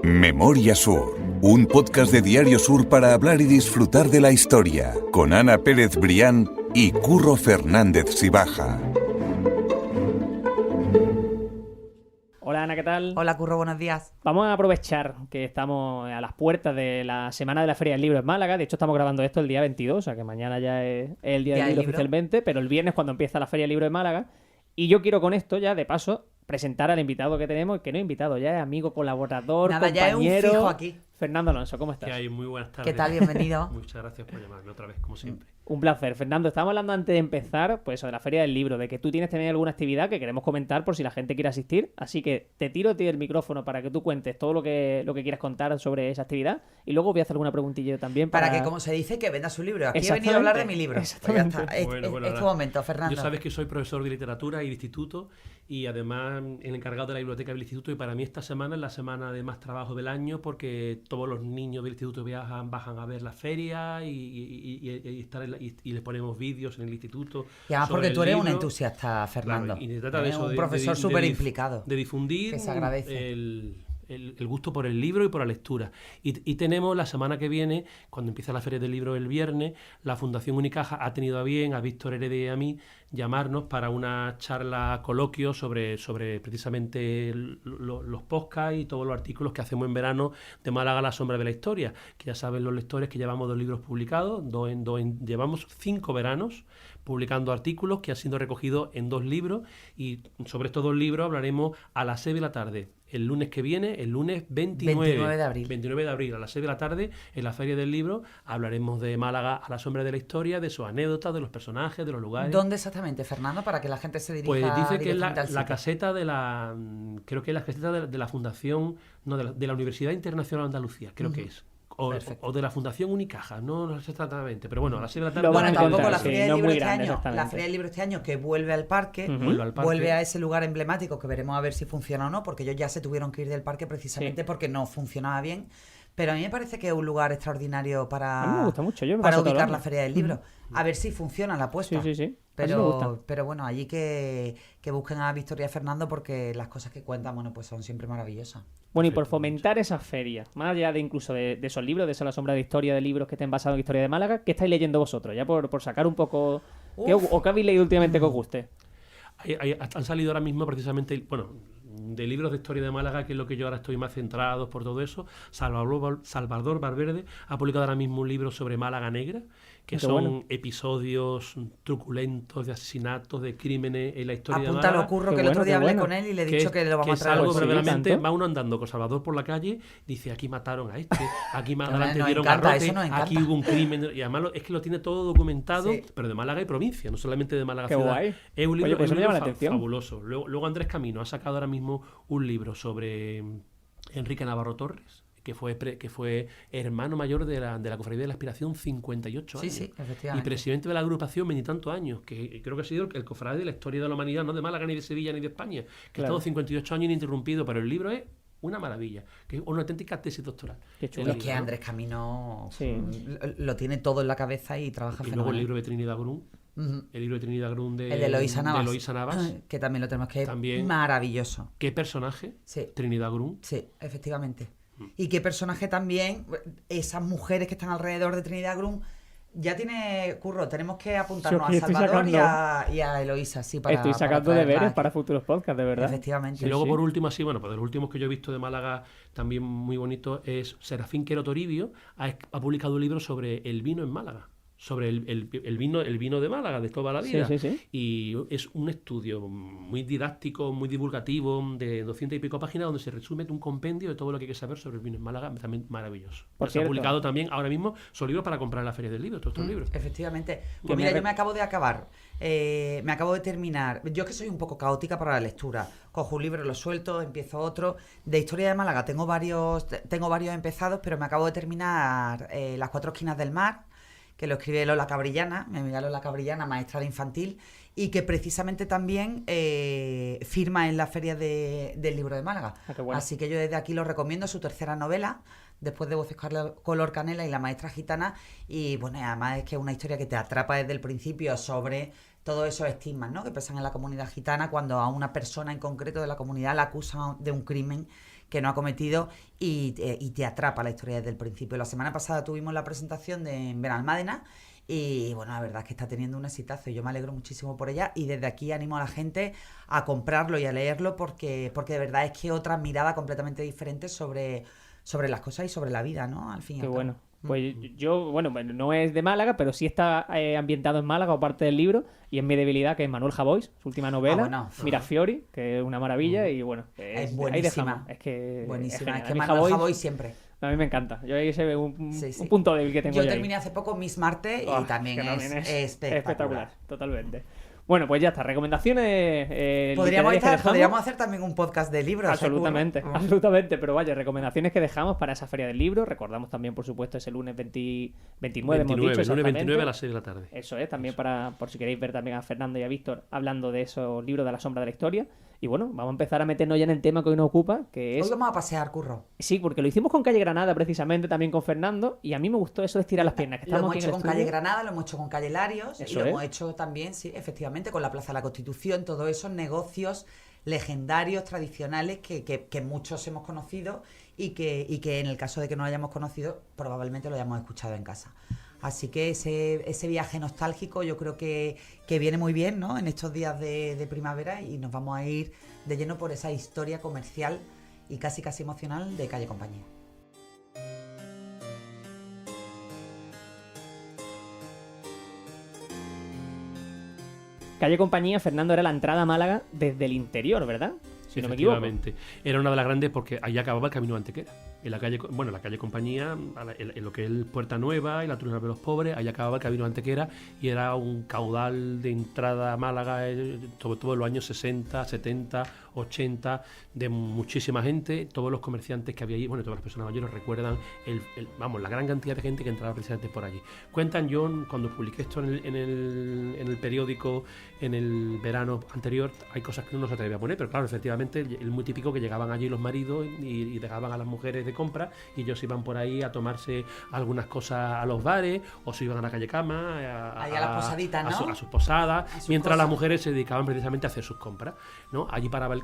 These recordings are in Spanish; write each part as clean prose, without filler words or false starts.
Memoria Sur, un podcast de Diario Sur para hablar y disfrutar de la historia, con Ana Pérez Brián y Curro Fernández Sibaja. Hola Ana, ¿qué tal? Hola Curro, buenos días. Vamos a aprovechar que estamos a las puertas de la semana de la Feria del Libro en Málaga. De hecho, estamos grabando esto el día 22, o sea que mañana ya es el día del libro oficialmente, pero el viernes cuando empieza la Feria del Libro en Málaga. Y yo quiero con esto ya, de paso, presentar al invitado que tenemos, que no es invitado, ya es amigo, colaborador, Nada, compañero. ya es un fijo aquí. Fernando Alonso, ¿cómo estás? ¿Qué hay? Muy buenas tardes. ¿Qué tal? Bienvenido. Muchas gracias por llamarme otra vez, como siempre. Un placer. Fernando, estábamos hablando antes de empezar, pues, sobre la Feria del Libro, de que tú tienes también alguna actividad que queremos comentar por si la gente quiere asistir. Así que te tiro a ti el micrófono para que tú cuentes todo lo que quieras contar sobre esa actividad. Y luego voy a hacer alguna preguntilla yo también. Para que, como se dice, que venda su libro. Aquí he venido a hablar de mi libro. Pues ya está. Es tu momento, Fernando. Yo sabes que soy profesor de literatura y de instituto y además el encargado de la biblioteca del instituto, y para mí esta semana es la semana de más trabajo del año porque todos los niños del instituto bajan a ver la feria y les ponemos vídeos en el instituto. Y además porque tú eres un entusiasta, Fernando. Claro, y se trata de eso, un profesor súper implicado. De difundir que se agradece. El gusto por el libro y por la lectura. Y tenemos la semana que viene, cuando empieza la Feria del Libro el viernes, la Fundación Unicaja ha tenido a bien, a Víctor Heredia y a mí, llamarnos para una charla coloquio sobre precisamente los podcasts y todos los artículos que hacemos en verano de Málaga a la sombra de la historia, que ya saben los lectores que llevamos 2 libros publicados, llevamos 5 veranos publicando artículos que han sido recogidos en 2 libros, y sobre estos 2 libros hablaremos a las 6 de la tarde. El lunes que viene, el lunes 29 de abril. 29 de abril, a las 6 de la tarde, en la Feria del Libro, hablaremos de Málaga a la sombra de la historia, de sus anécdotas, de los personajes, de los lugares. ¿Dónde exactamente, Fernando, para que la gente se dirija? Pues dice que es la sitio? caseta de la... Creo que es la caseta de la Fundación... No, de la Universidad Internacional de Andalucía, creo que es. O de la Fundación Unicaja, no sé exactamente, pero bueno, a las 6 de la tarde... Bueno, tampoco la Feria del Libro este año, que vuelve al parque, vuelve a ese lugar emblemático que veremos a ver si funciona o no, porque ellos ya se tuvieron que ir del parque precisamente porque no funcionaba bien. Pero a mí me parece que es un lugar extraordinario para, a mí me gusta mucho. para ubicar la Feria del Libro. A ver si funciona la apuesta. Sí. Pero bueno, allí que busquen a Victoria y Fernando, porque las cosas que cuentan, bueno, pues son siempre maravillosas. Bueno, y por fomentar esa feria, más allá de incluso de esos libros, de esa la sombra de historia, de libros que estén basados en historia de Málaga, ¿qué estáis leyendo vosotros? Ya por sacar un poco... ¿Qué habéis leído últimamente que os guste? Han salido ahora mismo precisamente... Bueno, de libros de historia de Málaga, que es lo que yo ahora estoy más centrado por todo eso. Salvador Valverde ha publicado ahora mismo un libro sobre Málaga Negra, que son episodios truculentos de asesinatos, de crímenes en la historia de Málaga. Apúntalo, Curro, que el otro día hablé con él y le he dicho que lo vamos a traer. Es algo verdaderamente, va uno andando con Salvador por la calle, dice, aquí mataron a este, aquí más adelante dieron garrote, aquí hubo un crimen, y además es que lo tiene todo documentado, pero de Málaga y provincia, no solamente de Málaga ciudad. Guay. Es un libro, pues me llama la atención. Fabuloso. Luego Andrés Camino ha sacado ahora mismo un libro sobre Enrique Navarro Torres, que fue hermano mayor de la Cofradía de la Aspiración, 58 años. Sí, efectivamente. Y presidente de la agrupación veintitantos años, que creo que ha sido el cofrade de la historia de la humanidad, no de Málaga, ni de Sevilla, ni de España, que ha estado 58 años ininterrumpido, pero el libro es una maravilla, que es una auténtica tesis doctoral. Es que Andrés Camino lo tiene todo en la cabeza y trabaja fenomenal. Y luego el libro de Trinidad Grun. El libro de Trinidad Grun el de Eloísa Navas, que también lo tenemos, que es maravilloso. ¿Qué personaje? Sí. Trinidad Grun. Sí, efectivamente. Y qué personaje también, esas mujeres que están alrededor de Trinidad Grun. Ya tiene, Curro, tenemos que apuntarnos a Salvador y a Eloísa. Estoy sacando deberes para futuros podcasts, de verdad. Efectivamente. Y luego por último, pues de los últimos que yo he visto de Málaga, también muy bonito, es Serafín Quero Toribio, ha publicado un libro sobre el vino en Málaga. Sobre el vino de Málaga de toda la vida. Sí. Y es un estudio muy didáctico, muy divulgativo, de 200 y pico páginas, donde se resume un compendio de todo lo que hay que saber sobre el vino en Málaga, también maravilloso. Se ha publicado también ahora mismo, son libros para comprar en la Feria del Libro, todos estos libros. Efectivamente. Pues mira, yo me acabo de acabar, me acabo de terminar. Yo que soy un poco caótica para la lectura. Cojo un libro, lo suelto, empiezo otro. De historia de Málaga tengo varios empezados, pero me acabo de terminar Las 4 esquinas del mar, que lo escribe Lola Cabrillana, mi amiga Lola Cabrillana, maestra de infantil, y que precisamente también firma en la Feria del Libro de Málaga. Bueno. Así que yo desde aquí lo recomiendo, su tercera novela, después de Voces color canela y La maestra gitana, y bueno, además es que es una historia que te atrapa desde el principio sobre todos esos estigmas, ¿no?, que pesan en la comunidad gitana cuando a una persona en concreto de la comunidad la acusan de un crimen que no ha cometido y te atrapa la historia desde el principio. La semana pasada tuvimos la presentación de Benalmádena y bueno, la verdad es que está teniendo un exitazo y yo me alegro muchísimo por ella y desde aquí animo a la gente a comprarlo y a leerlo porque de verdad es que otra mirada completamente diferente sobre las cosas y sobre la vida, ¿no? Al fin y al cabo. Qué bueno. Pues yo, bueno, no es de Málaga, pero sí está ambientado en Málaga o parte del libro, y es Mi debilidad, que es Manuel Javois, su última novela, Mirafiori, que es una maravilla, y bueno, es buenísima. Es que buenísima, es que Manuel Javois siempre. A mí me encanta. Yo ahí se ve un punto débil que tengo. Yo terminé hace poco Miss Marte y también es espectacular. Totalmente. Bueno, pues ya está. Recomendaciones. Podríamos hacer también un podcast de libros. Absolutamente, absolutamente. Pero vaya, recomendaciones que dejamos para esa feria del libro. Recordamos también, por supuesto, ese lunes 29, hemos dicho. Lunes 29 a las 6 de la tarde. Eso es, también por si queréis ver también a Fernando y a Víctor hablando de esos libros de la sombra de la historia. Y bueno, vamos a empezar a meternos ya en el tema que hoy nos ocupa, que es... Hoy vamos a pasear, Curro. Sí, porque lo hicimos con Calle Granada precisamente, también con Fernando, y a mí me gustó eso de estirar las piernas. Lo hemos hecho con Calle Granada, lo hemos hecho con Calle Larios, y lo hemos hecho también, sí, efectivamente, con la Plaza de la Constitución, todos esos negocios legendarios, tradicionales, que muchos hemos conocido y que en el caso de que no lo hayamos conocido, probablemente lo hayamos escuchado en casa. Así que ese viaje nostálgico yo creo que viene muy bien, ¿no? En estos días de primavera y nos vamos a ir de lleno por esa historia comercial y casi emocional de Calle Compañía. Calle Compañía, Fernando, era la entrada a Málaga desde el interior, ¿verdad? Si no me equivoco. Efectivamente. Era una de las grandes porque ahí acababa el camino de Antequera. En la calle Compañía, en lo que es Puerta Nueva y la Tribuna de los Pobres, ahí acababa el camino de Antequera y era un caudal de entrada a Málaga, sobre todo en los años 60, 70, 80, de muchísima gente. Todos los comerciantes que había allí, bueno, todas las personas mayores recuerdan la gran cantidad de gente que entraba precisamente por allí. Cuentan, yo cuando publiqué esto en el periódico en el verano anterior, hay cosas que uno no se atrevía a poner, pero claro, efectivamente, el muy típico que llegaban allí los maridos y dejaban a las mujeres de compra y ellos iban por ahí a tomarse algunas cosas a los bares o se iban a la calle Cama a las posaditas, ¿no? a sus posadas, mientras las mujeres se dedicaban precisamente a hacer sus compras, ¿no? Allí paraba los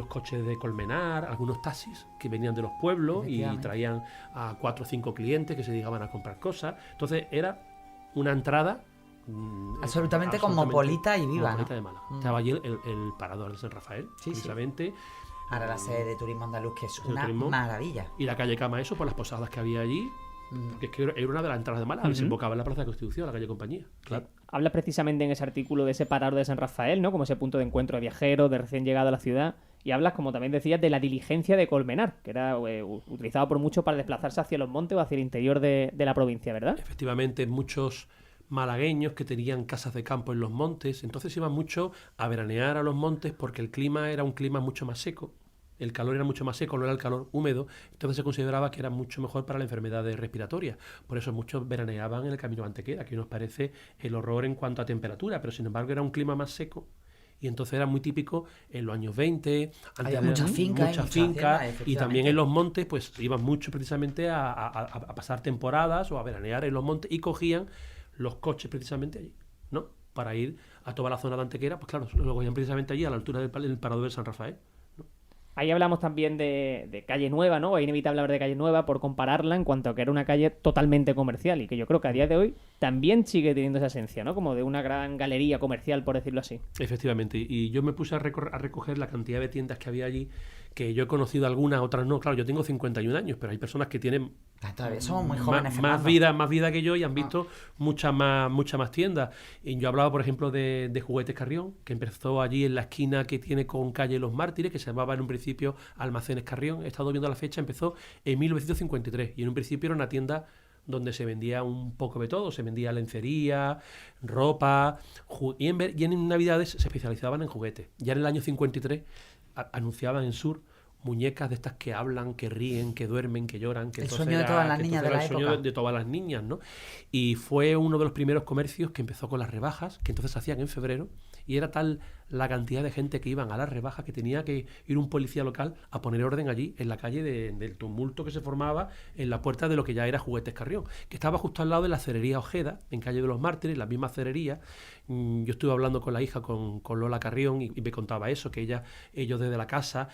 coches de Colmenar, algunos taxis que venían de los pueblos y traían a 4 o 5 clientes que se dedicaban a comprar cosas. Entonces era una entrada absolutamente cosmopolita y viva, ¿no? De Málaga. Estaba allí el parador de San Rafael, precisamente. Sí. Ahora la sede de Turismo Andaluz, que es una maravilla. Y la calle Cama, eso por las posadas que había allí, que es que era una de las entradas de Málaga, desembocaba en la Plaza de la Constitución, la calle Compañía. Claro. Hablas precisamente en ese artículo de ese parador de San Rafael, ¿no? Como ese punto de encuentro de viajeros, de recién llegado a la ciudad. Y hablas, como también decías, de la diligencia de Colmenar, que era utilizado por muchos para desplazarse hacia los montes o hacia el interior de la provincia, ¿verdad? Efectivamente, muchos malagueños que tenían casas de campo en los montes, entonces iban mucho a veranear a los montes porque el clima era un clima mucho más seco. El calor era mucho más seco, no era el calor húmedo, entonces se consideraba que era mucho mejor para las enfermedades respiratorias. Por eso muchos veraneaban en el Camino de Antequera, que nos parece el horror en cuanto a temperatura, pero sin embargo era un clima más seco. Y entonces era muy típico en los años 20, había muchas fincas y también en los montes, pues iban mucho precisamente a pasar temporadas o a veranear en los montes y cogían los coches precisamente allí, ¿no? Para ir a toda la zona de Antequera, pues claro, lo cogían precisamente allí a la altura del parador de San Rafael. Ahí hablamos también de Calle Nueva, ¿no? Es inevitable hablar de Calle Nueva por compararla en cuanto a que era una calle totalmente comercial y que yo creo que a día de hoy también sigue teniendo esa esencia, ¿no? Como de una gran galería comercial, por decirlo así. Efectivamente, y yo me puse a recoger la cantidad de tiendas que había allí, que yo he conocido algunas, otras no. Claro, yo tengo 51 años, pero hay personas que tienen somos muy jóvenes, más vida que yo y han visto muchas más tiendas. Y yo hablaba, por ejemplo, de Juguetes Carrión, que empezó allí en la esquina que tiene con calle Los Mártires, que se llamaba en un principio Almacenes Carrión. He estado viendo la fecha, empezó en 1953 y en un principio era una tienda donde se vendía un poco de todo, se vendía lencería, ropa, y en Navidades se especializaban en juguetes. Ya en el año 53 anunciaban en Sur muñecas de estas que hablan, que ríen, que duermen, que lloran. Que el sueño de todas las niñas de la época. El sueño de todas las niñas, ¿no? Y fue uno de los primeros comercios que empezó con las rebajas, que entonces se hacían en febrero, Y era tal la cantidad de gente que iban a las rebajas que tenía que ir un policía local a poner orden allí en la calle del tumulto que se formaba en la puerta de lo que ya era Juguetes Carrión, que estaba justo al lado de la cerería Ojeda, en Calle de los Mártires, la misma cerería. Yo estuve hablando con la hija, con Lola Carrión, y me contaba eso, que ellos desde la casa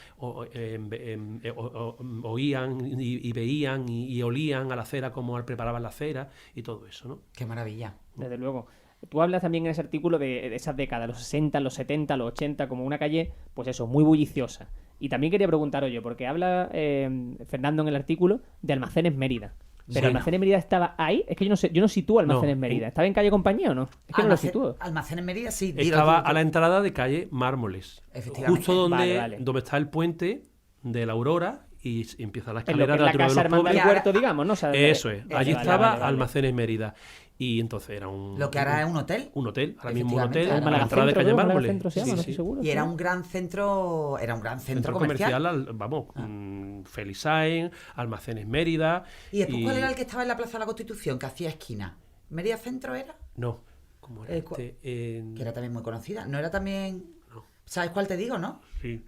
oían y veían y olían a la cera como preparaban la cera y todo eso, ¿no? Qué maravilla. Desde luego. Tú hablas también en ese artículo de esas décadas, los 60, los 70, los 80, como una calle, pues eso, muy bulliciosa. Y también quería preguntaros yo, porque habla Fernando en el artículo de Almacenes Mérida. Pero Almacenes Mérida estaba ahí, es que yo no sitúo Almacenes Mérida. ¿Estaba en calle Compañía o no? Es que no lo sitúo. Almacenes Mérida sí. Estaba a la entrada de calle Mármoles. Justo donde está el puente de la Aurora y empieza la escalera de la casa Hermandad del Huerto, digamos, ¿no? O sea, eso es. Allí estaba Almacenes Mérida. Y entonces era lo que ahora es un hotel. Un hotel, ahora mismo un hotel, a la entrada de calle Mármoles. Y era un gran centro, comercial. Vamos, Felisain, Almacenes Mérida. ¿Y después cuál era el que estaba en la Plaza de la Constitución, que hacía esquina? ¿Mérida Centro era? No, ¿cómo era que era también muy conocida. ¿No era también...? No. ¿Sabes cuál te digo, no? Sí.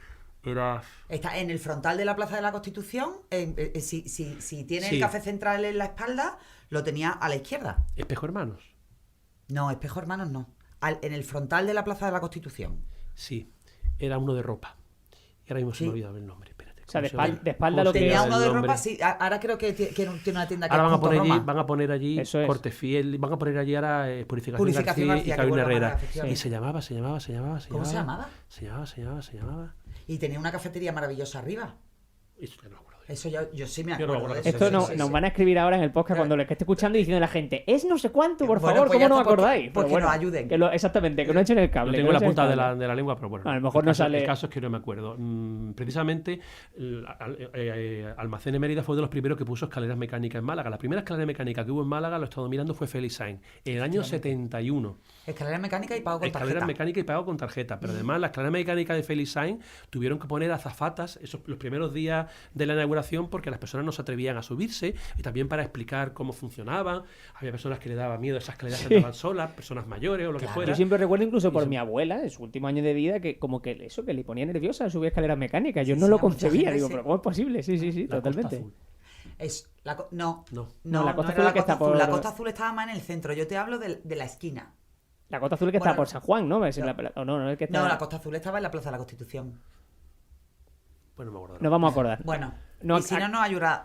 Era... Está en el frontal de la Plaza de la Constitución. Si tiene el Café Central en la espalda, lo tenía a la izquierda. ¿Espejo Hermanos? No, Espejo Hermanos no. En el frontal de la Plaza de la Constitución. Sí, era uno de ropa. Y ahora mismo se me ha olvidado el nombre. Espérate. O sea, de espalda lo que... Tenía uno de ropa, sí. Ahora creo que tiene una tienda que ahora van a poner allí Corte Fiel, van a poner allí ahora Purificación García y Cabina Herrera. Y se llamaba. ¿Cómo se llamaba? Se llamaba. Y tenía una cafetería maravillosa arriba. Eso ya no me acuerdo. Eso yo sí me acuerdo. Esto nos van a escribir ahora en el podcast cuando lo esté escuchando y diciendo a la gente, es no sé cuánto, por favor, pues ¿cómo no os acordáis? Porque nos ayuden. Exactamente, que no echen el cable. Lo tengo en la punta de la lengua, pero bueno. A lo mejor no sale. El caso es que no me acuerdo. Precisamente, Almacenes Mérida fue de los primeros que puso escaleras mecánicas en Málaga. La primera escalera mecánica que hubo en Málaga, lo he estado mirando, fue Felisain, en el año 71. Escalera mecánica y pago con tarjeta. Escalera mecánica y pago con tarjeta. Pero además, la escalera mecánica de Felisain tuvieron que poner azafatas los primeros días de la inauguración porque las personas no se atrevían a subirse, y también para explicar cómo funcionaban. Había personas que le daba miedo a esas escaleras que andaban solas, personas mayores o lo que fuera. Yo siempre recuerdo incluso por mi abuela, en su último año de vida, que como que le ponía nerviosa subir escaleras mecánicas. Yo no lo concebía, digo, pero ¿cómo es posible? Sí, totalmente. No, la Costa Azul es que está por... La Costa Azul estaba más en el centro. Yo te hablo de la esquina. La Costa Azul es que está por San Juan, ¿no? No, la Costa Azul estaba en la Plaza de la Constitución. Pues no me acuerdo. Nos vamos a acordar. Bueno, y si no nos ayuda,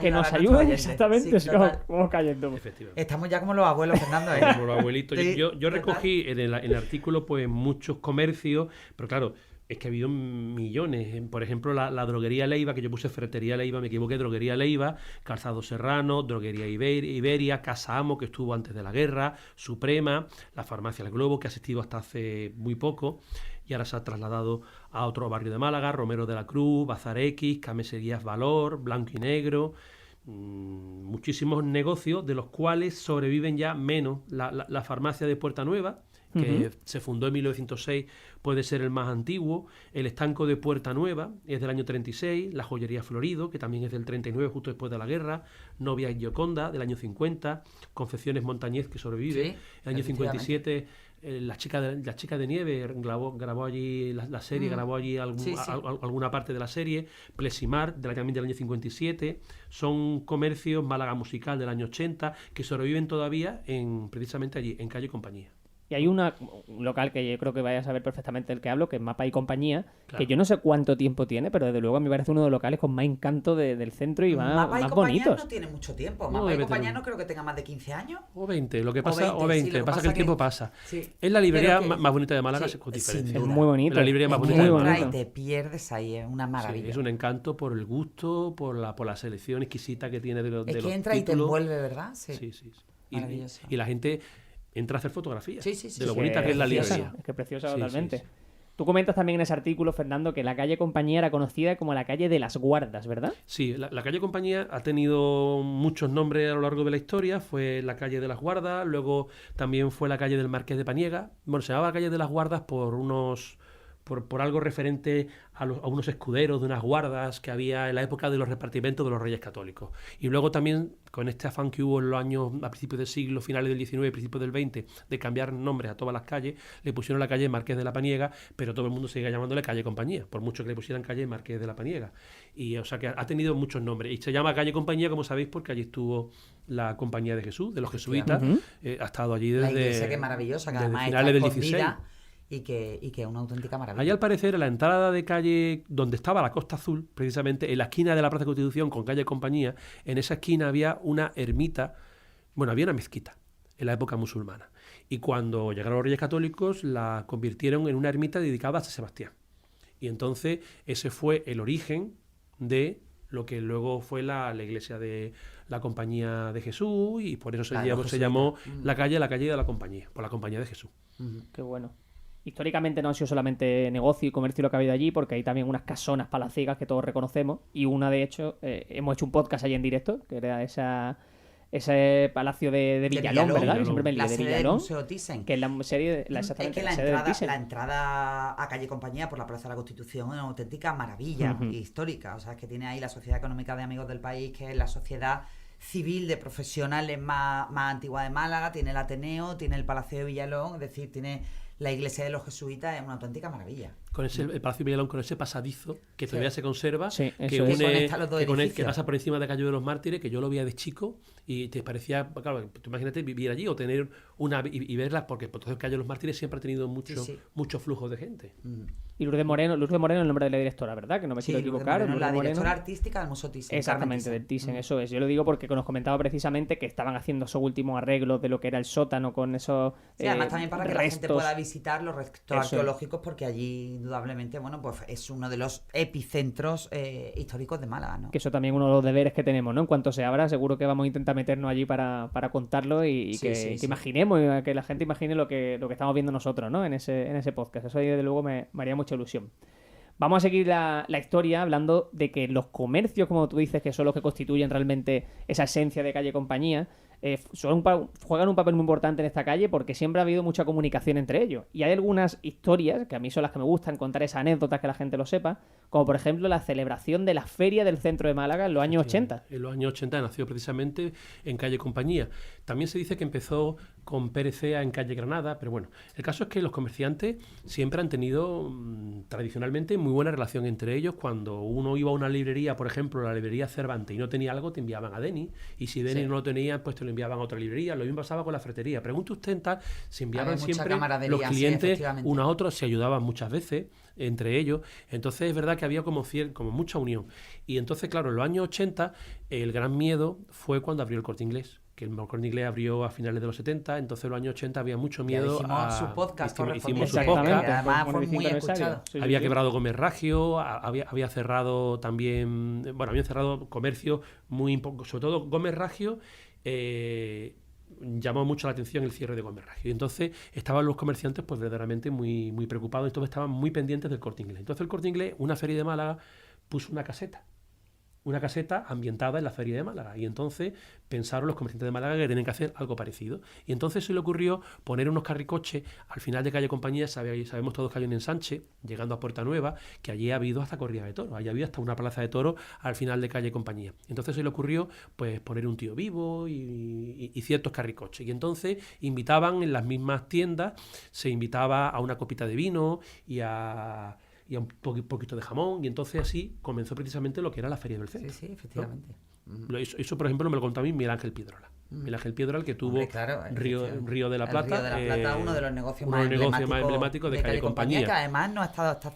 que nos ayuden exactamente, si no vamos cayendo. Estamos ya como los abuelos, Fernando. Como los abuelitos. Yo recogí en el artículo pues muchos comercios, pero claro, es que ha habido millones. Por ejemplo, la droguería Leiva, que yo puse Ferretería Leiva, me equivoqué, droguería Leiva, Calzado Serrano, droguería Iberia, Casa Amo, que estuvo antes de la guerra, Suprema, la farmacia El Globo, que ha asistido hasta hace muy poco, y ahora se ha trasladado a otro barrio de Málaga, Romero de la Cruz, Bazar X, Cameserías Valor, Blanco y Negro, muchísimos negocios de los cuales sobreviven ya menos la farmacia de Puerta Nueva, que se fundó en 1906, puede ser el más antiguo, el estanco de Puerta Nueva es del año 36, la joyería Florido, que también es del 39, justo después de la guerra, Novia y Gioconda, del año 50, Confecciones Montañez, que sobrevive, el año 57... La chica de nieve grabó allí la serie, grabó allí alguna parte de la serie. Plesimar, también del año 57. Son comercios, Málaga Musical del año 80, que sobreviven todavía precisamente allí, en Calle Compañía. Y hay un local que yo creo que vaya a saber perfectamente del que hablo, que es Mapa y Compañía, que yo no sé cuánto tiempo tiene, pero desde luego a mí me parece uno de los locales con más encanto del centro y más bonitos. Mapa y Compañía no tiene mucho tiempo. Mapa y Compañía no creo que tenga más de 15 años. O 20, lo que pasa, o 20. Lo que pasa es que el tiempo pasa. Sí. Es la librería más bonita de Málaga, con diferencia. Es muy bonito. La librería más bonita de Málaga. Y te pierdes ahí, es una maravilla. Sí, es un encanto por el gusto, por la selección exquisita que tiene de los títulos. Es que entra y te envuelve, ¿verdad? Sí. Y la gente entra a hacer fotografías de lo sí, bonita que es la librería. Es que preciosa totalmente. Sí. Tú comentas también en ese artículo, Fernando, que la calle Compañía era conocida como la calle de las Guardas, ¿verdad? Sí, la calle Compañía ha tenido muchos nombres a lo largo de la historia. Fue la calle de las Guardas, luego también fue la calle del Marqués de Paniega. Bueno, se llamaba la calle de las Guardas por por algo referente a unos escuderos de unas guardas que había en la época de los repartimentos de los Reyes Católicos. Y luego también, con este afán que hubo en los años a principios del siglo, finales del XIX, principios del XX, de cambiar nombres a todas las calles, le pusieron la calle Marqués de la Paniega, pero todo el mundo sigue llamándole calle Compañía, por mucho que le pusieran calle Marqués de la Paniega. Y o sea que ha tenido muchos nombres. Y se llama calle Compañía, como sabéis, porque allí estuvo la Compañía de Jesús, de los jesuitas. Ha estado allí desde... La iglesia que es maravillosa, que además finales está del 16. Y que es una auténtica maravilla. Allí, al parecer, en la entrada de calle donde estaba la Costa Azul, precisamente en la esquina de la Plaza de Constitución con calle Compañía, en esa esquina había una ermita, bueno, había una mezquita en la época musulmana. Y cuando llegaron los Reyes Católicos, la convirtieron en una ermita dedicada a San Sebastián. Y entonces ese fue el origen de lo que luego fue la iglesia de la Compañía de Jesús, y por eso se llamó la calle de la Compañía, por la Compañía de Jesús. Qué bueno. Históricamente no ha sido solamente negocio y comercio lo que ha habido allí, porque hay también unas casonas palaciegas que todos reconocemos, y una, de hecho, hemos hecho un podcast allí en directo, que era ese palacio de Villalón, ¿verdad? Que siempre me lío, la de sede Villalón, del Museo Thyssen. que es la serie, exactamente, la sede del Thyssen. La entrada a calle Compañía por la Plaza de la Constitución es una auténtica maravilla histórica. O sea, es que tiene ahí la Sociedad Económica de Amigos del País, que es la sociedad civil de profesionales más antigua de Málaga, tiene el Ateneo, tiene el Palacio de Villalón, es decir, tiene la iglesia de los jesuitas, es una auténtica maravilla. Con el Palacio de Villalón, con ese pasadizo que todavía se conserva, que pasa por encima de Calle de los Mártires, que yo lo veía de chico y te parecía, claro, tú imagínate vivir allí o tener y verlas, porque entonces Calle de los Mártires siempre ha tenido mucho flujo de gente. Y Lourdes Moreno, el nombre de la directora, ¿verdad? Que no me quiero equivocar. La directora artística del Museo Thyssen. Exactamente, del Thyssen, eso es. Yo lo digo porque nos comentaba precisamente que estaban haciendo esos últimos arreglos de lo que era el sótano con esos además también para que restos. La gente pueda visitar los restos arqueológicos, porque allí indudablemente, bueno, pues es uno de los epicentros históricos de Málaga, ¿no? Que eso también es uno de los deberes que tenemos, ¿no? En cuanto se abra, seguro que vamos a intentar meternos allí para contarlo y que imaginemos, que la gente imagine lo que estamos viendo nosotros, ¿no? En ese podcast. Eso ahí, desde luego, me haría mucha ilusión. Vamos a seguir la historia hablando de que los comercios, como tú dices, que son los que constituyen realmente esa esencia de Calle Compañía, juegan un papel muy importante en esta calle, porque siempre ha habido mucha comunicación entre ellos. Y hay algunas historias, que a mí son las que me gustan contar, esas anécdotas, que la gente lo sepa, como por ejemplo la celebración de la Feria del Centro de Málaga en los años 80. En los años 80 nació precisamente en Calle Compañía. También se dice que empezó con Perecea en Calle Granada, pero bueno, el caso es que los comerciantes siempre han tenido tradicionalmente muy buena relación entre ellos. Cuando uno iba a una librería, por ejemplo, la librería Cervantes, y no tenía algo, te enviaban a Denis, y si Denis no lo tenía, pues te lo enviaban a otra librería. Lo mismo pasaba con la ferretería. Pregunte usted en tal, se enviaban siempre los clientes unos a otros, se ayudaban muchas veces entre ellos. Entonces es verdad que había como mucha unión. Y entonces, claro, en los años 80 el gran miedo fue cuando abrió el Corte Inglés, que el Corte Inglés abrió a finales de los 70, entonces en los años 80 había mucho miedo. Hicimos su podcast, además fue muy escuchado. Había quebrado Gómez Ragio, había cerrado también, habían cerrado comercio sobre todo Gómez Ragio. Llamó mucho la atención el cierre de Gómez Ragio, y entonces estaban los comerciantes pues verdaderamente muy, muy preocupados, y todos estaban muy pendientes del Corte Inglés. Entonces el Corte Inglés, una feria de Málaga, puso una caseta ambientada en la Feria de Málaga, y entonces pensaron los comerciantes de Málaga que tenían que hacer algo parecido, y entonces se le ocurrió poner unos carricoches al final de Calle Compañía. Sabemos todos que hay un ensanche llegando a Puerta Nueva, que allí ha habido hasta corrida de toros, allí había hasta una plaza de toros al final de Calle Compañía. Entonces se le ocurrió pues poner un tío vivo y ciertos carricoches, y entonces invitaban en las mismas tiendas, se invitaba a una copita de vino y a un poquito de jamón, y entonces así comenzó precisamente lo que era la Feria del Centro. Sí, efectivamente. ¿No? Eso, por ejemplo, me lo contó a mí Miguel Ángel Piedrola. Miguel Ángel Piedrola, que tuvo Río de la Plata. Río de la Plata, uno de los negocios más emblemáticos de Calle Compañía. Que además no ha estado hasta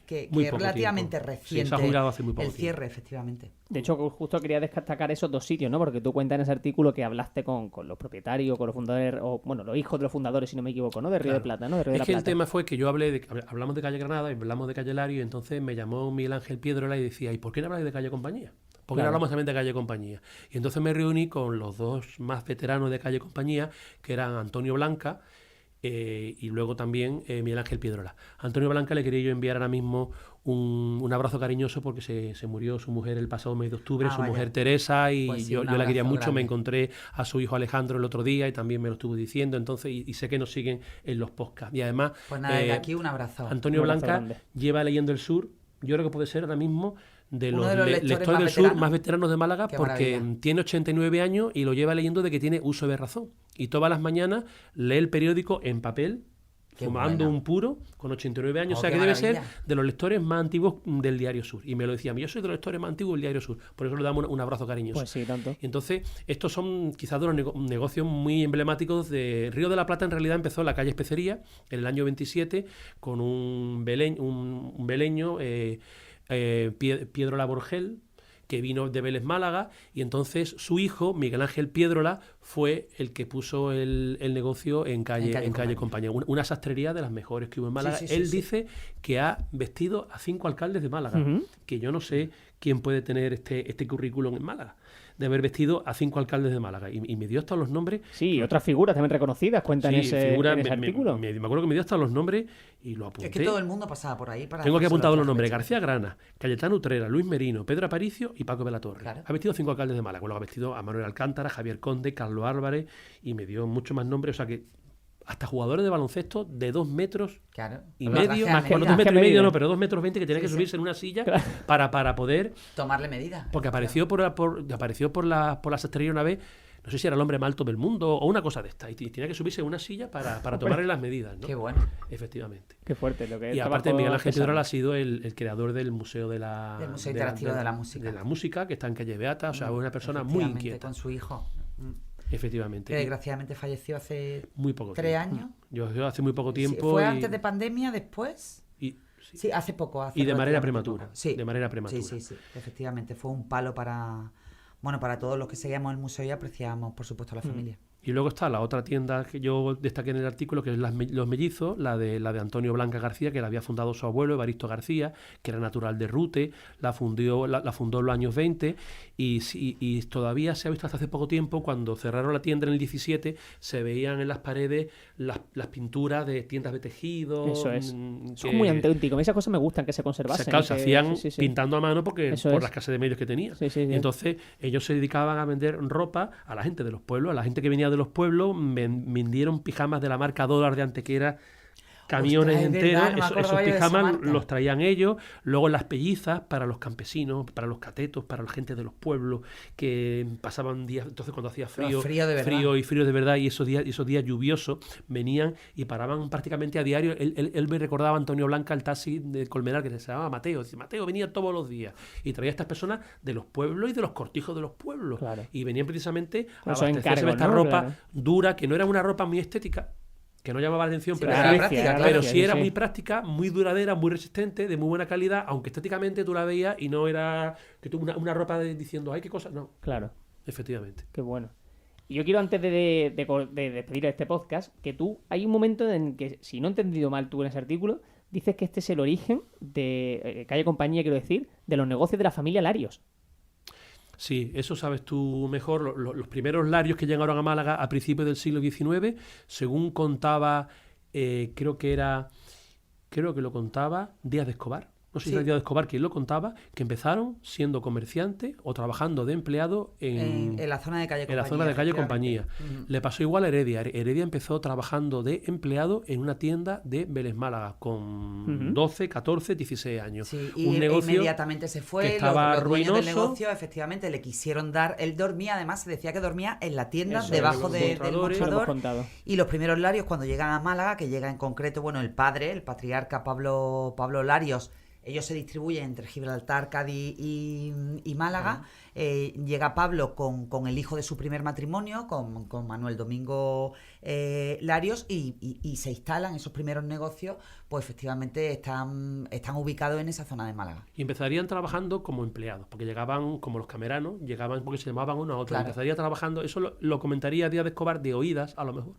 que relativamente reciente. Se ha jugado hace muy poco el cierre, efectivamente. De hecho, justo quería destacar esos dos sitios, ¿no? Porque tú cuentas en ese artículo que hablaste con los propietarios, con los fundadores, los hijos de los fundadores, si no me equivoco, ¿no? De Río de Plata, ¿no? El tema fue que yo hablamos de Calle Granada y hablamos de Calle Lario, y entonces me llamó Miguel Ángel Piedrola y decía, ¿y por qué no habláis de Calle Compañía? Porque no hablamos también de Calle Compañía. Y entonces me reuní con los dos más veteranos de Calle Compañía, que eran Antonio Blanca y luego también Miguel Ángel Piedrola. A Antonio Blanca le quería yo enviar ahora mismo un abrazo cariñoso porque se murió su mujer el pasado mes de octubre, su mujer Teresa, y pues sí, yo la quería mucho. Grande. Me encontré a su hijo Alejandro el otro día y también me lo estuvo diciendo, entonces y sé que nos siguen en los podcasts. Y además, pues nada, de aquí un abrazo. Antonio Blanca lleva leyendo el Sur, yo creo que puede ser ahora mismo de los lectores del Sur más veteranos de Málaga. Qué porque maravilla. Tiene 89 años y lo lleva leyendo de que tiene uso de razón. Y todas las mañanas lee el periódico en papel, fumando un puro, con 89 años. O sea que debe ser de los lectores más antiguos del Diario Sur. Y me lo decía, yo soy de los lectores más antiguos del Diario Sur. Por eso le damos un abrazo cariñoso. Pues sí, tanto. Y entonces, estos son quizás de los negocios muy emblemáticos de Río de la Plata. En realidad empezó en la calle Especería en el año 27 con un beleño, Piedrola Borgel, que vino de Vélez Málaga, y entonces su hijo, Miguel Ángel Piedrola, fue el que puso el negocio en calle Compañía. Una sastrería de las mejores que hubo en Málaga. Él dice que ha vestido a 5 alcaldes de Málaga, que yo no sé quién puede tener este currículum en Málaga, de haber vestido a 5 alcaldes de Málaga. Y me dio hasta los nombres. Sí, otras figuras también reconocidas cuentan en ese artículo. Me acuerdo que me dio hasta los nombres y lo apunté. Es que todo el mundo pasaba por ahí. Tengo aquí apuntado los nombres: García Grana, Cayetano Utrera, Luis Merino, Pedro Aparicio y Paco de la Torre. Claro. Ha vestido a 5 alcaldes de Málaga. Luego ha vestido a Manuel Alcántara, Javier Conde, Carlos Álvarez, y me dio muchos más nombres. O sea que hasta jugadores de baloncesto de 2 metros y medio, más con 2 metros y medio, no, pero 2 metros 20, que tenía que subirse en una silla para poder tomarle medidas. Porque apareció por la sastrería una vez, no sé si era el hombre más alto del mundo o una cosa de esta, y tenía que subirse en una silla para tomarle las medidas, ¿no? Qué bueno. Efectivamente. Qué fuerte lo que es. Y aparte Miguel Ángel Piedrola ha sido el creador del Museo del Museo Interactivo de la Música. De la música, que está en calle Beata, o sea, una persona muy inquieta. Con su hijo. Efectivamente. Que desgraciadamente falleció hace muy poco 3 años. Yo hace muy poco tiempo. Sí, ¿fue antes de pandemia, después? Sí, hace poco. Y de manera prematura. Sí. De manera prematura. Sí. Efectivamente, fue un palo para todos los que seguíamos el museo y apreciábamos, por supuesto, a la familia. Y luego está la otra tienda que yo destaqué en el artículo, que es Los Mellizos, la de Antonio Blanca García, que la había fundado su abuelo, Evaristo García, que era natural de Rute, la fundó en los años 20, y todavía se ha visto hasta hace poco tiempo, cuando cerraron la tienda en el 17, se veían en las paredes las pinturas de tiendas de tejido. Eso es. Es muy auténtico. Esas cosas me gustan, que se conservasen. Claro, se hacían pintando a mano por la escasez de medios que tenían. Y entonces ellos se dedicaban a vender ropa a la gente de los pueblos, a la gente que venía de los pueblos, vendieron pijamas de la marca Dólar de Antequera, camiones enteros. Esos pijamas los traían ellos. Luego las pellizas para los campesinos, para los catetos, para la gente de los pueblos, que pasaban días, entonces cuando hacía frío de verdad, y esos días lluviosos, venían y paraban prácticamente a diario. Él me recordaba a Antonio Blanca, el taxi de Colmenar, que se llamaba Mateo. Dice, Mateo venía todos los días y traía a estas personas de los pueblos y de los cortijos de los pueblos. Claro. Y venían precisamente a abastecerse de esta ropa dura, que no era una ropa muy estética, que no llamaba la atención, pero sí era muy práctica, muy duradera, muy resistente, de muy buena calidad, aunque estéticamente tú la veías y no era que tú una ropa diciendo, ay, qué cosa, no. Claro. Efectivamente. Qué bueno. Y yo quiero, antes de despedir este podcast, que hay un momento en que, si no he entendido mal tú en ese artículo, dices que este es el origen de Calle Compañía, quiero decir, de los negocios de la familia Larios. Sí, eso sabes tú mejor. Los primeros Larios que llegaron a Málaga a principios del siglo XIX, según contaba, creo que lo contaba Díaz de Escobar. No sé si era Díaz de Escobar quien lo contaba, que empezaron siendo comerciantes o trabajando de empleado en la zona de Calle Compañía. En la zona de Calle Compañía. Le pasó igual a Heredia. Heredia empezó trabajando de empleado en una tienda de Vélez Málaga con 12, 14, 16 años. Sí, un negocio inmediatamente se fue. Que estaba los dueños ruinoso. Del negocio, efectivamente, le quisieron dar. Él dormía, además, se decía que dormía en la tienda, debajo del mostrador. Y los primeros Larios, cuando llegan a Málaga, que llega en concreto, el padre, el patriarca Pablo Larios, ellos se distribuyen entre Gibraltar, Cádiz y Málaga. Llega Pablo con el hijo de su primer matrimonio, con Manuel Domingo Larios, y se instalan esos primeros negocios, pues efectivamente están ubicados en esa zona de Málaga. Y empezarían trabajando como empleados, porque llegaban como los cameranos, llegaban porque se llamaban uno a otro. Claro. Empezaría trabajando, eso lo comentaría Díaz de Escobar de oídas, a lo mejor.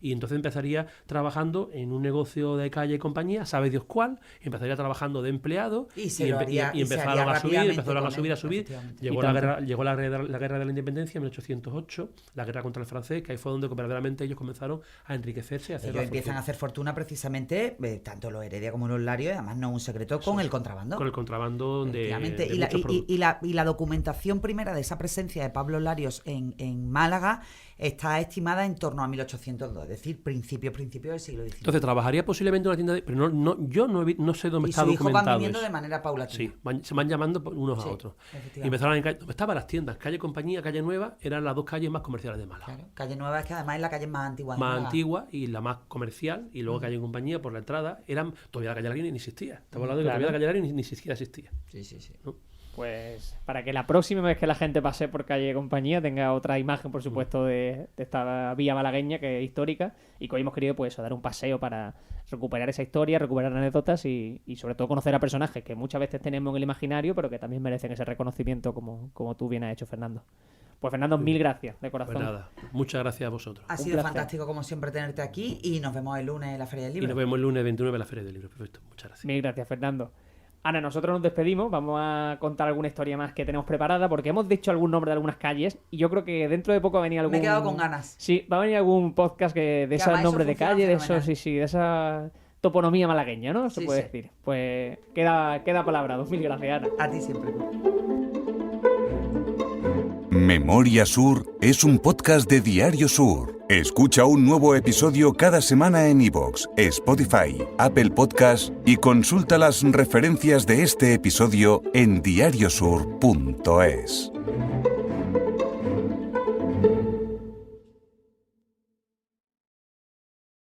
Y entonces empezaría trabajando en un negocio de calle y compañía, sabe Dios cuál, empezaría trabajando de empleado y empezaron a subir. Llegó la guerra de la independencia en 1808, la guerra contra el francés, que ahí fue donde verdaderamente ellos comenzaron a enriquecerse y a hacer ellos empiezan a hacer fortuna precisamente, tanto los Heredia como los Larios, y además no es un secreto, con el contrabando. Con el contrabando y la documentación primera de esa presencia de Pablo Larios en Málaga está estimada en torno a 1802, es decir, principio del siglo XIX. Entonces trabajaría posiblemente en una tienda pero yo no sé dónde está documentado. Y sus hijos van viniendo de manera paulatina. Sí, se van llamando unos a otros. Y empezaron donde estaban las tiendas, calle Compañía, calle Nueva, eran las dos calles más comerciales de Málaga. Claro, calle Nueva es que además es la calle más antigua de Málaga. Más antigua y la más comercial, y luego calle Compañía por la entrada, todavía la calle Larín ni existía. Estamos hablando de que todavía la calle Larín ni siquiera existía. Sí. ¿No? Pues para que la próxima vez que la gente pase por calle Compañía tenga otra imagen, por supuesto, de esta vía malagueña que es histórica, y que hoy hemos querido pues dar un paseo para recuperar esa historia, recuperar anécdotas y sobre todo conocer a personajes que muchas veces tenemos en el imaginario, pero que también merecen ese reconocimiento como tú bien has hecho, Fernando. Pues Fernando, mil gracias, de corazón. Pues nada, muchas gracias a vosotros. Ha sido fantástico como siempre tenerte aquí y nos vemos el lunes en la Feria del Libro. Y nos vemos el lunes 29 en la Feria del Libro. Perfecto, muchas gracias. Mil gracias, Fernando. Ana, nosotros nos despedimos, vamos a contar alguna historia más que tenemos preparada, porque hemos dicho algún nombre de algunas calles y yo creo que dentro de poco va a venir algún... Me he quedado con ganas. Sí, va a venir algún podcast de esos nombres de calle, de eso, de esa toponomía malagueña, ¿no? Se puede decir. Pues queda palabra. 2000 gracias, Ana. A ti siempre. Memoria Sur es un podcast de Diario Sur. Escucha un nuevo episodio cada semana en iVoox, Spotify, Apple Podcasts y consulta las referencias de este episodio en diariosur.es.